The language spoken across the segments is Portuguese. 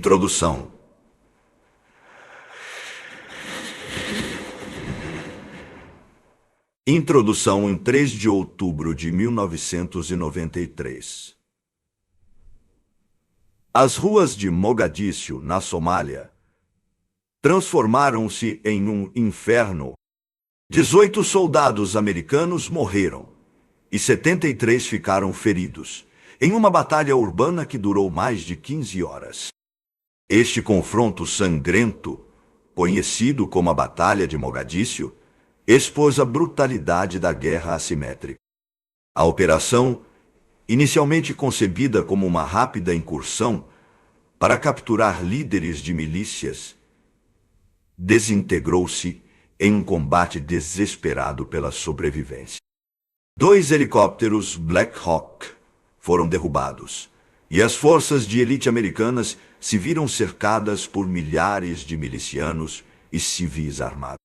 Introdução. Introdução em 3 de outubro de 1993. As ruas de Mogadíscio, na Somália, transformaram-se em um inferno. 18 soldados americanos morreram e 73 ficaram feridos, em uma batalha urbana que durou mais de 15 horas. Este confronto sangrento, conhecido como a Batalha de Mogadíscio, expôs a brutalidade da guerra assimétrica. A operação, inicialmente concebida como uma rápida incursão para capturar líderes de milícias, desintegrou-se em um combate desesperado pela sobrevivência. 2 helicópteros Black Hawk foram derrubados, e as forças de elite americanas se viram cercadas por milhares de milicianos e civis armados.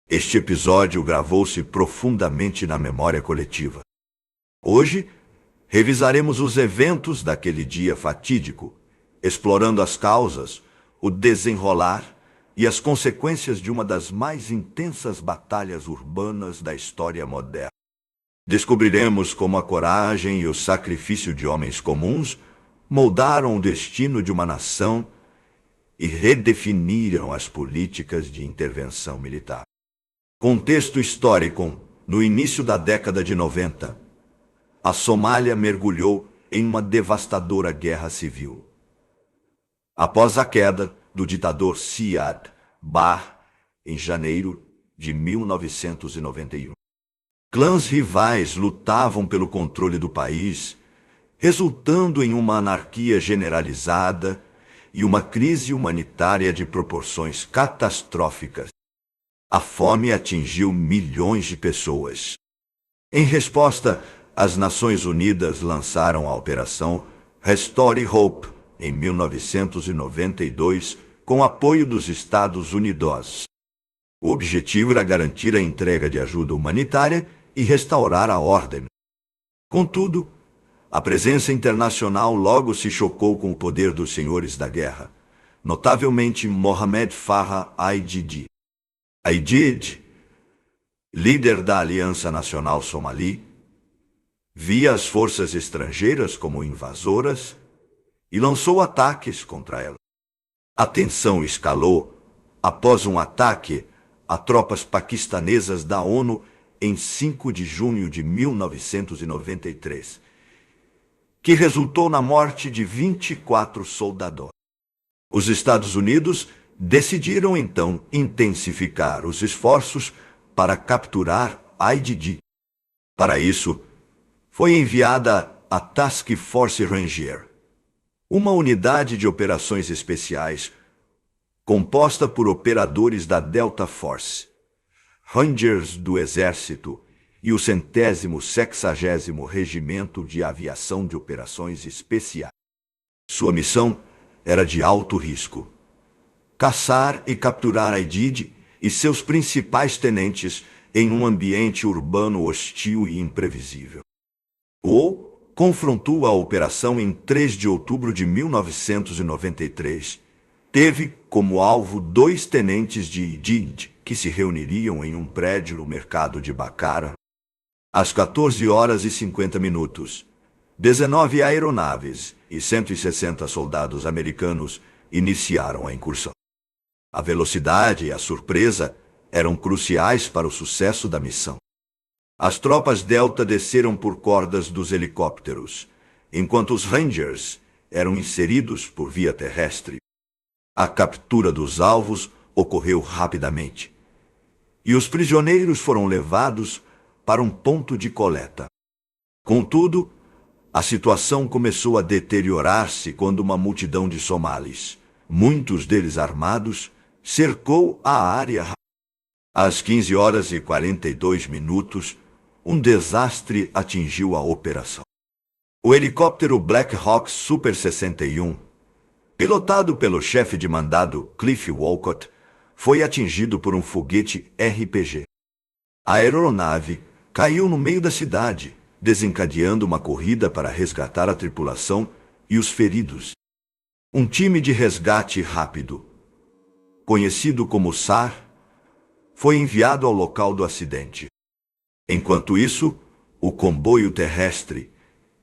Este episódio gravou-se profundamente na memória coletiva. Hoje, revisaremos os eventos daquele dia fatídico, explorando as causas, o desenrolar e as consequências de uma das mais intensas batalhas urbanas da história moderna. Descobriremos como a coragem e o sacrifício de homens comuns moldaram o destino de uma nação e redefiniram as políticas de intervenção militar. Contexto histórico: no início da década de 90, a Somália mergulhou em uma devastadora guerra civil. Após a queda do ditador Siad Barre, em janeiro de 1991. Clãs rivais lutavam pelo controle do país, resultando em uma anarquia generalizada e uma crise humanitária de proporções catastróficas. A fome atingiu milhões de pessoas. Em resposta, as Nações Unidas lançaram a Operação Restore Hope em 1992, com apoio dos Estados Unidos. O objetivo era garantir a entrega de ajuda humanitária e restaurar a ordem. Contudo, a presença internacional logo se chocou com o poder dos senhores da guerra, notavelmente Mohamed Farah Aidid. Aidid, líder da Aliança Nacional Somali, via as forças estrangeiras como invasoras e lançou ataques contra elas. A tensão escalou após um ataque a tropas paquistanesas da ONU em 5 de junho de 1993, que resultou na morte de 24 soldados. Os Estados Unidos decidiram então intensificar os esforços para capturar Aidid. Para isso, foi enviada a Task Force Ranger, uma unidade de operações especiais composta por operadores da Delta Force, Rangers do Exército e o 160º Regimento de Aviação de Operações Especiais. Sua missão era de alto risco: caçar e capturar Aidid e seus principais tenentes em um ambiente urbano hostil e imprevisível. O confrontou a operação em 3 de outubro de 1993. Teve como alvo 2 tenentes de Aidid, que se reuniriam em um prédio no mercado de Bacara. Às 14h50, 19 aeronaves e 160 soldados americanos iniciaram a incursão. A velocidade e a surpresa eram cruciais para o sucesso da missão. As tropas Delta desceram por cordas dos helicópteros, enquanto os Rangers eram inseridos por via terrestre. A captura dos alvos ocorreu rapidamente, e os prisioneiros foram levados para um ponto de coleta. Contudo, a situação começou a deteriorar-se quando uma multidão de somalis, muitos deles armados, cercou a área. Às 15h42, um desastre atingiu a operação. O helicóptero Black Hawk Super 61, pilotado pelo chefe de mandado Cliff Walcott, foi atingido por um foguete RPG. A aeronave caiu no meio da cidade, desencadeando uma corrida para resgatar a tripulação e os feridos. Um time de resgate rápido, conhecido como SAR, foi enviado ao local do acidente. Enquanto isso, o comboio terrestre,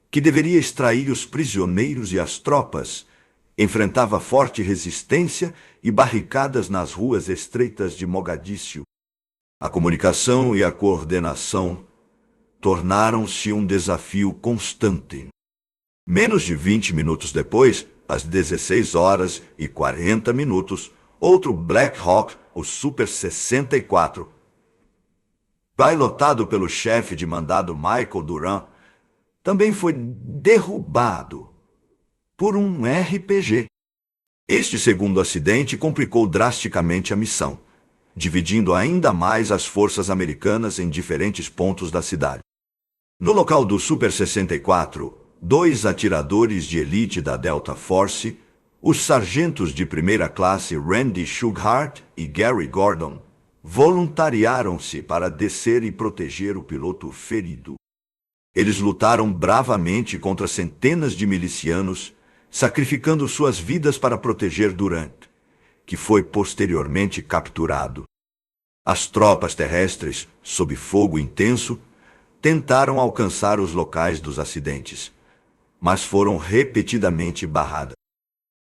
que deveria extrair os prisioneiros e as tropas, enfrentava forte resistência e barricadas nas ruas estreitas de Mogadíscio. A comunicação e a coordenação tornaram-se um desafio constante. Menos de 20 minutos depois, às 16h40, outro Black Hawk, o Super 64, pilotado pelo chefe de mandado Michael Duran, também foi derrubado por um RPG. Este segundo acidente complicou drasticamente a missão, dividindo ainda mais as forças americanas em diferentes pontos da cidade. No local do Super 64, 2 atiradores de elite da Delta Force, os sargentos de primeira classe Randy Shughart e Gary Gordon, voluntariaram-se para descer e proteger o piloto ferido. Eles lutaram bravamente contra centenas de milicianos, sacrificando suas vidas para proteger Durant, que foi posteriormente capturado. As tropas terrestres, sob fogo intenso, tentaram alcançar os locais dos acidentes, mas foram repetidamente barradas.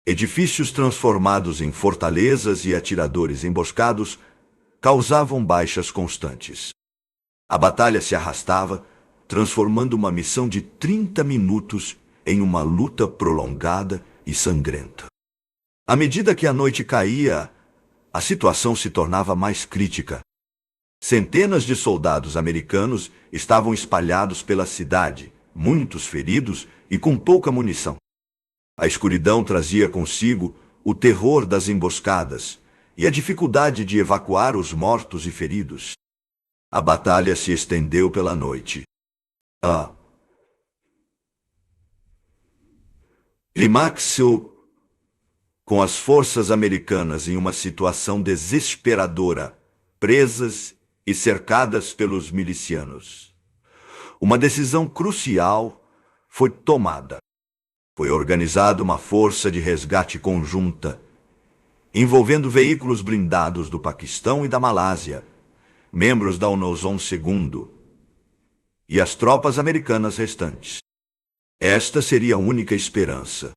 Edifícios transformados em fortalezas e atiradores emboscados causavam baixas constantes. A batalha se arrastava, transformando uma missão de 30 minutos em uma luta prolongada e sangrenta. À medida que a noite caía, a situação se tornava mais crítica. Centenas de soldados americanos estavam espalhados pela cidade, muitos feridos e com pouca munição. A escuridão trazia consigo o terror das emboscadas e a dificuldade de evacuar os mortos e feridos. A batalha se estendeu pela noite. Clímax-o com as forças americanas em uma situação desesperadora, presas e cercadas pelos milicianos. Uma decisão crucial foi tomada. Foi organizada uma força de resgate conjunta, envolvendo veículos blindados do Paquistão e da Malásia, membros da UNOSOM II e as tropas americanas restantes. Esta seria a única esperança.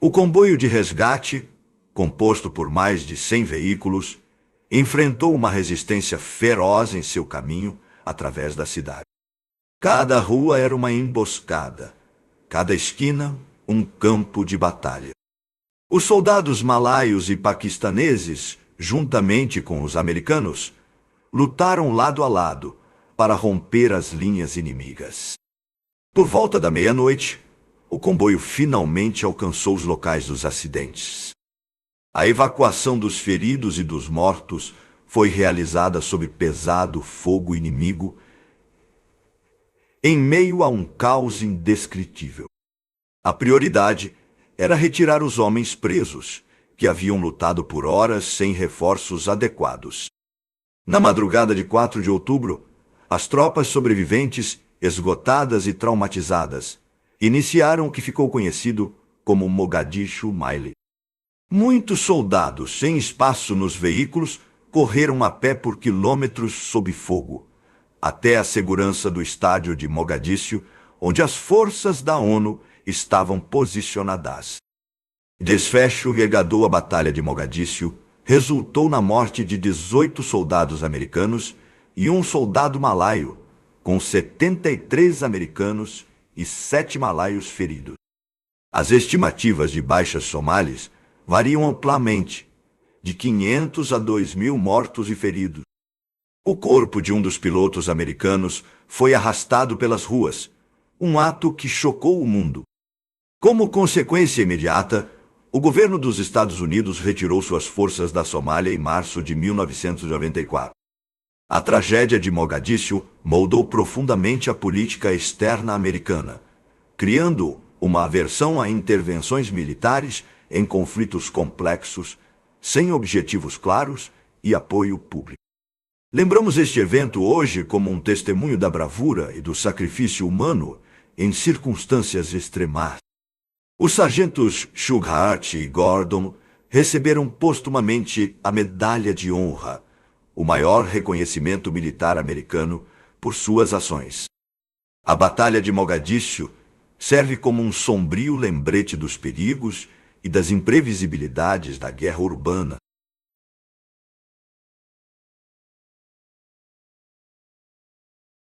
O comboio de resgate, composto por mais de 100 veículos, enfrentou uma resistência feroz em seu caminho através da cidade. Cada rua era uma emboscada, cada esquina um campo de batalha. Os soldados malaios e paquistaneses, juntamente com os americanos, lutaram lado a lado para romper as linhas inimigas. Por volta da meia-noite, o comboio finalmente alcançou os locais dos acidentes. A evacuação dos feridos e dos mortos foi realizada sob pesado fogo inimigo, em meio a um caos indescritível. A prioridade era retirar os homens presos, que haviam lutado por horas sem reforços adequados. Na madrugada de 4 de outubro, as tropas sobreviventes, esgotadas e traumatizadas, iniciaram o que ficou conhecido como Mogadishu Mile. Muitos soldados, sem espaço nos veículos, correram a pé por quilômetros sob fogo, até a segurança do estádio de Mogadíscio, onde as forças da ONU estavam posicionadas. Desfecho regadou a Batalha de Mogadíscio, resultou na morte de 18 soldados americanos e um soldado malaio, com 73 americanos e 7 malaios feridos. As estimativas de baixas somalis variam amplamente, de 500 a 2.000 mortos e feridos. O corpo de um dos pilotos americanos foi arrastado pelas ruas, um ato que chocou o mundo. Como consequência imediata, o governo dos Estados Unidos retirou suas forças da Somália em março de 1994. A tragédia de Mogadíscio moldou profundamente a política externa americana, criando uma aversão a intervenções militares em conflitos complexos, sem objetivos claros e apoio público. Lembramos este evento hoje como um testemunho da bravura e do sacrifício humano em circunstâncias extremas. Os sargentos Shughart e Gordon receberam postumamente a Medalha de Honra, o maior reconhecimento militar americano por suas ações. A Batalha de Mogadíscio serve como um sombrio lembrete dos perigos e das imprevisibilidades da guerra urbana,